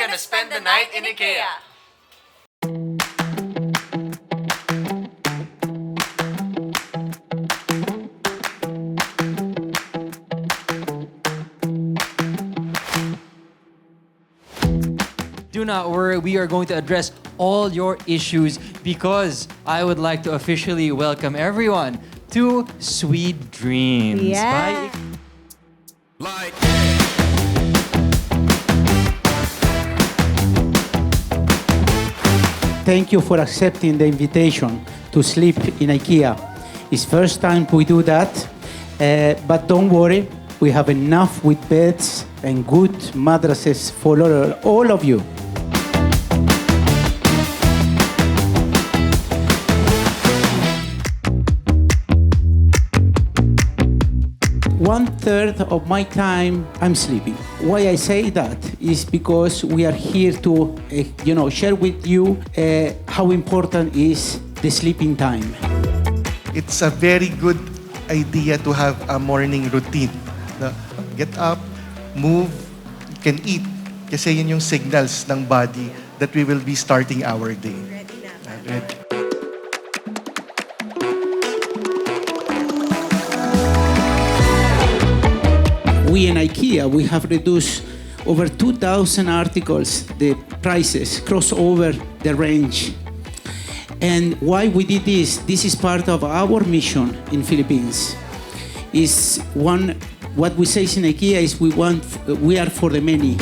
gonna spend the night in IKEA. Do not worry, we are going to address all your issues because I would like to officially welcome everyone to Sweet Dreams Yeah. Like Thank you for accepting the invitation to sleep in IKEA. It's first time we do that, but don't worry, we have enough with beds and good mattresses for all of you. One third of my time I'm sleeping. Why I say that is because we are here to, share with you how important is the sleeping time. It's a very good idea to have a morning routine. Na get up, move, you can eat. Kasi yun yung signals ng body that we will be starting our day. Ready. We in IKEA, we have reduced over 2,000 articles, the prices cross over the range. And why we did this is part of our mission in Philippines. What we say in IKEA is we are for the many.